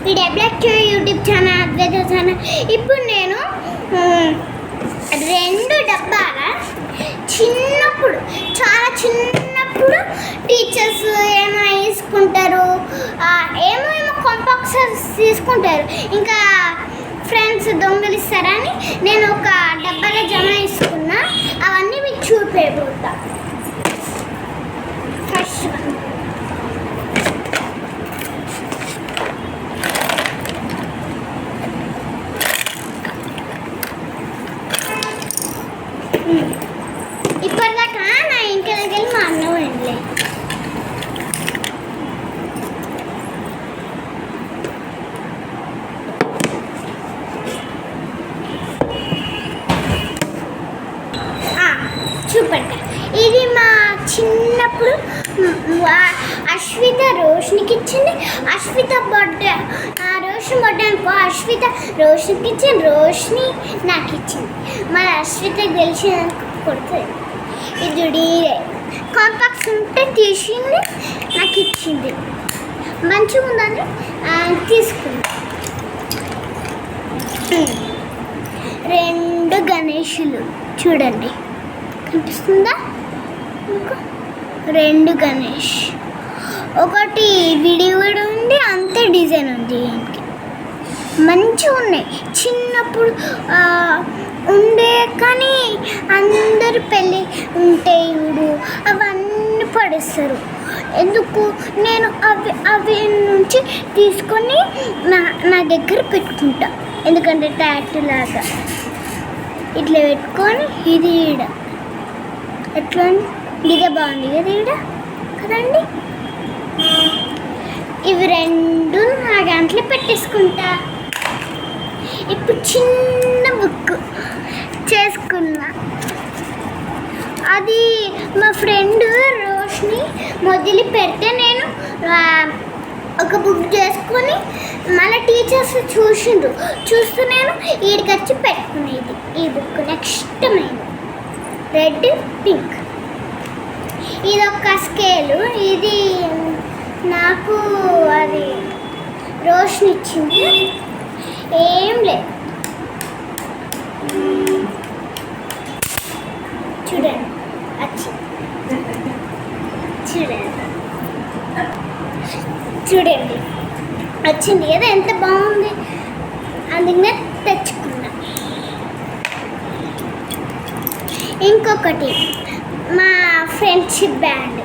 ఈ WH YouTube channel అద్వైత channel. ఇప్పుడు నేను 2 డబ్బాల చిన్నప్పుడు, చాలా చిన్నప్పుడు టీచర్స్ ఏమో వేసుకుంటారు, ఏమో కాంపాక్సర్స్ తీసుకుంటారు, ఇంకా ఫ్రెండ్స్ దొంగలిస్తారని నేను ఒక డబ్బాలో జమ వేసుకున్నా. అవన్నీ మీకు చూపేయబోతా. ఫస్ట్ ఇప్పటిదాకా నా ఇంటి దగ్గర మా అన్న వెళ్ళే చూపండి. ఇది మా చిన్నప్పుడు అశ్విత రోషినికి ఇచ్చింది. అశ్విత బర్త్డే, రోషిని బర్త్డే అనుకో, అశ్విత రోషినికి ఇచ్చింది, రోషిని నాకు ఇచ్చింది. మరి అశ్విత గెలిచిన కొడుతుంది. ఇది కాంపాక్స్ ఉంటే తీసింది, నాకు ఇచ్చింది. మంచిగా ఉందని తీసుకుంది. 2 గణేషులు చూడండి, కనిపిస్తుందా? 2 గణేష్, ఒకటి విడివిడి ఉంది, అంతే డిజైన్ ఉంది. దీనికి మంచిగా ఉన్నాయి. చిన్నప్పుడు ఉండే, కానీ అందరు పెళ్ళి ఉంటే ఇవుడు అవన్నీ పడేస్తారు. ఎందుకు? నేను అవి నుంచి తీసుకొని నా దగ్గర పెట్టుకుంటా. ఎందుకంటే ట్యాటూ లాగా ఇట్లా పెట్టుకొని, ఇది ఈడ ఎట్లా ఇదే బాగుంది కదా ఈడ కదండి. ఇవి 2 నా దాంట్లో పెట్టేసుకుంటా. ఇప్పుడు చిన్న బుక్ చేసుకున్నా. అది మా ఫ్రెండ్ రోషిని మొదలు పెడితే నేను ఒక బుక్ చేసుకొని మళ్ళీ టీచర్స్ చూస్తూ నేను ఈడికి వచ్చి పెట్టుకునేది. ఈ book next mind red pink. ఇది ఒక స్కేలు, ఇది నాకు అది రోషిని ఇచ్చింది. ఏం లేదు, చూడండి చూడండి వచ్చింది కదా, ఎంత బాగుంది. అందుకనే తెచ్చుకున్నా. ఇంకొకటి మా ఫ్రెండ్షిప్ బ్యాండ్.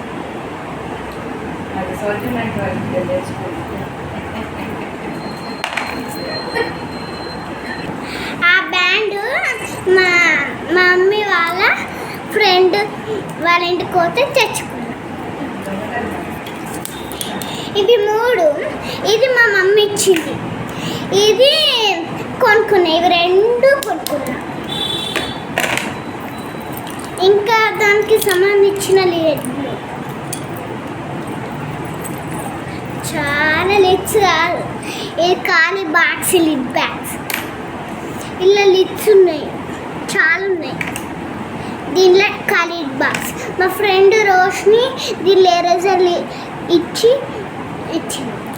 ఆ బ్యాండ్ మా మమ్మీ వాళ్ళ ఫ్రెండ్ వాళ్ళ ఇంటికి పోతే తెచ్చుకున్నా. ఇవి 3, ఇది మా మమ్మీ ఇచ్చింది, ఇది కొనుక్కున్నా. ఇవి 2 కొనుక్కున్నా. ఇంకా దానికి సంబంధించిన లిడ్లు చాలా లిడ్స్ కాదు, ఇది ఖాళీ బాక్స్, లిడ్ బ్యాగ్స్. ఇలా లిడ్స్ ఉన్నాయి, చాలా ఉన్నాయి. దీనిలో ఖాళీ బాక్స్. మా ఫ్రెండ్ రోషిని దీనిలో ఎరేజర్ ఇచ్చింది.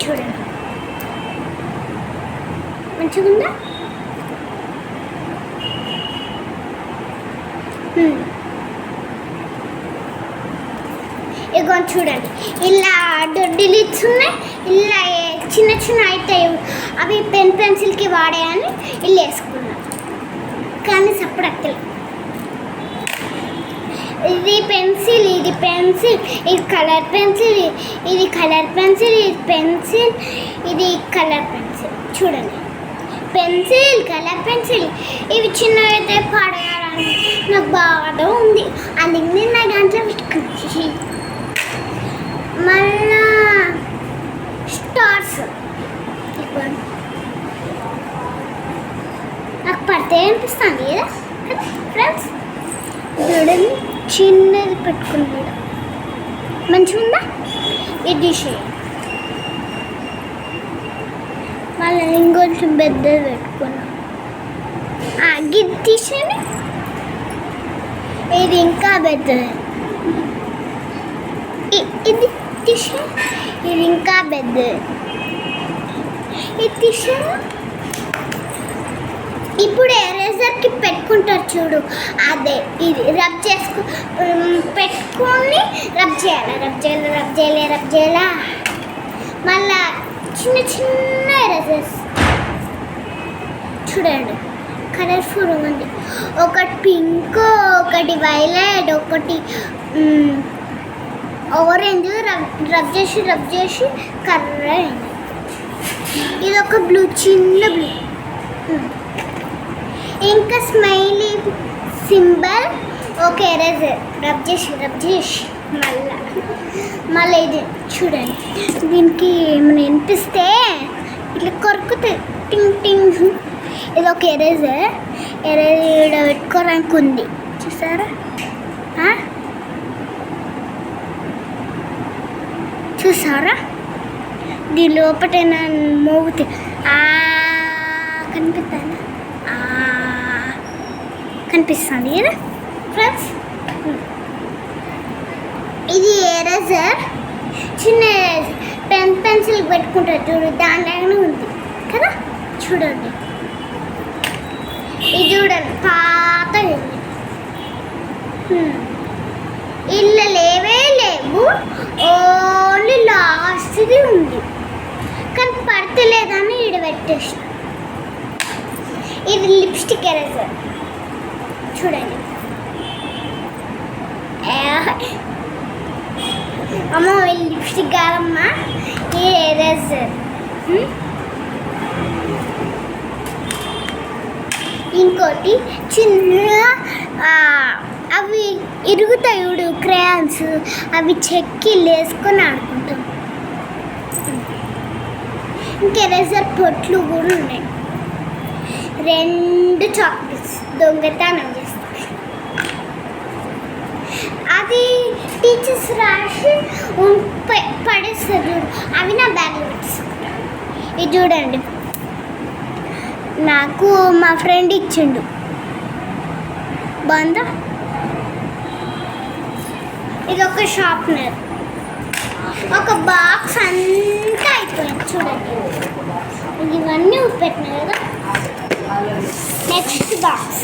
చూడండి మంచిగా ఉందా? ఇగో చూడండి, ఇలా దొడ్డి లిడ్స్ ఉన్నాయి. ఇలా చిన్న చిన్న అవుతాయి, అవి పెన్సిల్కి వాడాయని ఇల్లు వేసుకున్నా. కానీ సప్పుడు ఇది పెన్సిల్, ఇది పెన్సిల్, ఇది కలర్ పెన్సిల్, ఇది కలర్ పెన్సిల్, ఇది పెన్సిల్, ఇది కలర్ పెన్సిల్. చూడండి, పెన్సిల్, కలర్ పెన్సిల్. ఇవి చిన్నవైతే పడేయాలని నాకు బాగా ఉంది, అందుకని నా దాంట్లో పెట్టుకుంది. మళ్ళా స్టార్స్ నాకు పడితే అనిపిస్తుంది కదా ఫ్రెండ్స్. చూడండి, చిన్నది పెట్టుకున్నాడు, మంచిగా ఉందా? ఇది మళ్ళీ ఇంకొంచెం పెద్దది పెట్టుకున్నాం. గిది తీసేయండి, ఇది ఇంకా పెద్దది. ఇది తీసేయండి, ఇది ఇంకా పెద్దది. ఇది తీసాను. ఇప్పుడు ఎరేజర్కి పెట్టుకుంటారు చూడు, అదే ఇది రబ్ పెట్టుకొని రబ్ చేయాలి. మళ్ళా చిన్న చిన్న ఎరేజర్స్ చూడండి, కలర్ఫుల్ ఉంది. ఒకటి పింక్, ఒకటి వైలెట్, ఒకటి ఆరెంజ్. రబ్ చేసి కర్ర అయింది. ఇది ఒక బ్లూ, చిన్న బ్లూ. ఇంకా స్మైలీ సింబల్, ఒక ఎరేజర్ రబ్ చేసి మళ్ళీ ఇది చూడండి. దీనికి ఏమైనా వినిపిస్తే ఇట్లా కొరుకుతుంది, టింగ్ టింగ్. ఇది ఒక ఎరేజర్ పెట్టుకోవడానికి ఉంది, చూసారా? దీని లోపల మోగుతే కనిపిస్తుంది కదా ఫ్రెండ్స్. ఇది ఎరేజర్, చిన్న ఎరేజర్, పెన్సిల్ పెట్టుకుంటారు చూడు, దానిలాగానే ఉంది కదా. చూడండి, ఇది చూడండి, పాత ఇల్లు లేవు, ఓన్లీ లాస్ట్ది ఉంది, కానీ పడతలేదని ఈడ పెట్టేసిన. ఇది లిప్స్టిక్ ఎరేజర్ చూడండి. అమ్మ లిప్స్టిక్ కాదమ్మా, ఈ ఎరేజర్. ఇంకోటి చిన్న అవి ఇరుగుతాయి చూడు, క్రేయాన్స్, అవి చెక్కి వేసుకొని ఆడుకుంటాం. ఇంకా ఎరేజర్ పొట్లు కూడా ఉన్నాయి. 2 చాక్లెట్స్ దొంగతనం చేస్తాం. అది టీచర్స్ రాసి పడేస్తారు చూడు, అవి నా బ్యాగ్లో పెట్టేసుకుంటాను. ఇది చూడండి, నాకు మా ఫ్రెండ్ ఇచ్చిండు, బాగుందా? ఇది ఒక షార్ప్నర్. ఒక బాక్స్ అంతా అయిపోయింది చూడండి. ఇవన్నీ పెట్టినా కదా. Next box